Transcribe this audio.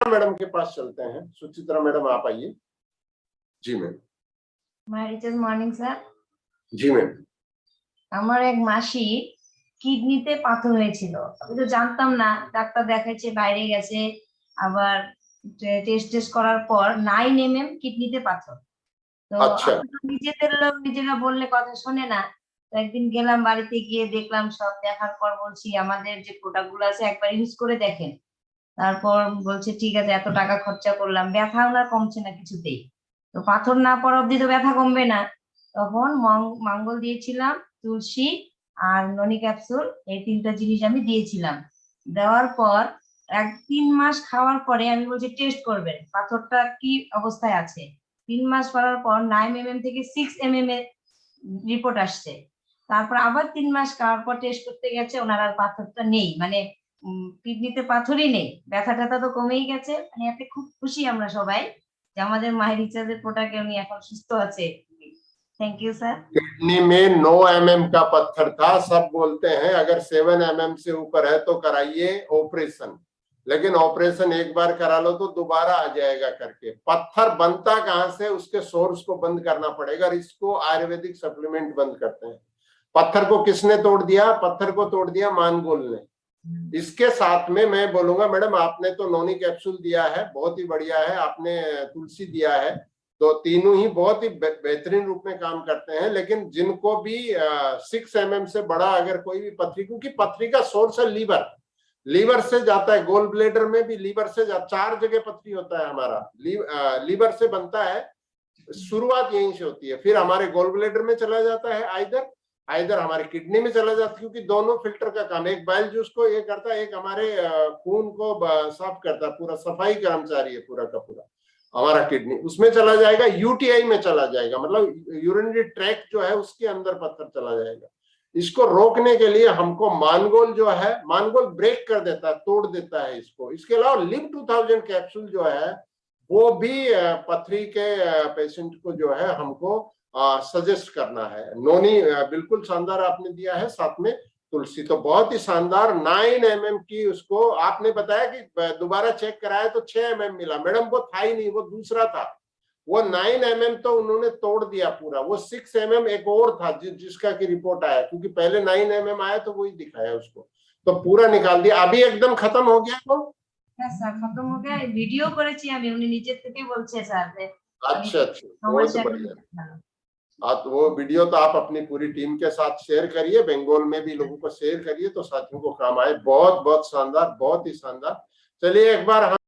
Madam के पास चलते हैं। सुचित्रा मैडम आप आइए। जी मैम। Morning sir. जी मैम। আমার এক মাসি কিডনিতে পাথর হয়েছিল, আমি তো জানতাম না। ডাক্তার দেখাইছে, বাইরে গেছে, আবার টেস্ট করার পর 9 mm কিডনিতে পাথর। তো আচ্ছা। নিজেদের লোক নিজেরা বললে কথা শোনে না। তো একদিন গেলাম, বাড়িতে গিয়ে দেখলাম, সব দেখার পর বলছি আমাদের যে প্রোডাক্ট গুলো আছে একবার ইউজ করে দেখেন। তারপর বলছে ঠিক আছে, এত টাকা খরচা করলাম, ব্যথা ওনার কমছে না কিছুতেই। তো পাথর না পড়া অব্দি তো ব্যথা কমবে না। তখন মঙ্গল দিয়েছিলাম, তুলসী আর ননি ক্যাপসুল, এই 3টা জিনিস আমি দিয়েছিলাম। দেওয়ার পর 3 মাস খাওয়ার পরে আমি বলছি টেস্ট করবেন পাথরটা কি অবস্থায় আছে। 3 মাস করার পর 9 mm থেকে 6 mm এর রিপোর্ট আসছে। তারপর আবার 3 মাস খাওয়ার পর টেস্ট করতে গেছে, ওনার আর পাথরটা নেই, মানে কিডনিতে পাথরই নেই, ব্যথা ট্যাথা তো কমেই গেছে। মানে এতে খুব খুশি আমরা সবাই যে আমাদের মায়ের রিচার্জের প্রোডাক্টে উনি এখন সুস্থ আছে। Thank you sir. किडनी में 9 mm का पत्थर था। सब बोलते हैं अगर 7 mm से ऊपर है तो कराइए ऑपरेशन, लेकिन ऑपरेशन एक बार करा लो तो दोबारा आ जाएगा करके। पत्थर बनता कहाँ से, उसके सोर्स को बंद करना पड़ेगा। इसको आयुर्वेदिक सप्लीमेंट बंद करते हैं। पत्थर को किसने तोड़ दिया? पत्थर को तोड़ दिया मानगोल ने। इसके साथ में मैं बोलूंगा मैडम, आपने तो नोनी कैप्सूल दिया है, बहुत ही बढ़िया है। आपने तुलसी दिया है, तो तीनों ही बहुत ही बेहतरीन रूप में काम करते हैं। लेकिन जिनको भी 6 mm से बड़ा अगर कोई भी पथरी, क्योंकि पथरी का सोर्स है लीवर, लीवर से जाता है, गोल ब्लेडर में भी लीवर से 4 जगह पथरी होता है हमारा। लीवर से बनता है, शुरुआत यहीं से होती है, फिर हमारे गोल ब्लेडर में चला जाता है, आइदर हमारे किडनी में चला जाता है, क्योंकि दोनों फिल्टर का काम, एक बाइल जूस को ये करता है, एक हमारे खून को साफ करता है, पूरा सफाई कर्मचारी है पूरा का पूरा हमारा किडनी। उसमें चला जाएगा, यूटीआई में चला जाएगा, मतलब यूरिनरी ट्रैक्ट जो है उसके अंदर पत्थर चला जाएगा। इसको रोकने के लिए हमको मानगोल जो है, मानगोल ब्रेक कर देता है, तोड़ देता है इसको। इसके अलावा लिव 2000 कैप्सूल जो है वो भी पथरी के पेशेंट को जो है हमको सजेस्ट करना है। नोनी बिल्कुल शानदार आपने दिया है, साथ में तुलसी तो बहुत ही शानदार। 9 mm की उसको आपने बताया कि दोबारा चेक कराया तो 6 mm मिला। मैडम वो था ही नहीं, वो दूसरा था। वो 9 mm तो उन्होंने तोड़ दिया पूरा। वो 6 mm एक और था जिसका की रिपोर्ट आया, क्योंकि पहले 9 mm आया तो वही दिखाया उसको, तो पूरा निकाल दिया। अभी एकदम खत्म हो गया वो। স্যার খতম हो गया, ভিডিও করেছি আমি, উনি নিজে থেকে বলছে স্যার। अच्छा, बहुत बढ़िया। तो वो वीडियो तो आप अपनी पूरी टीम के साथ शेयर करिए, बंगाल में भी लोगों को शेयर करिए, तो साथियों को काम आए। बहुत बहुत शानदार, बहुत ही शानदार। चलिए एक बार हम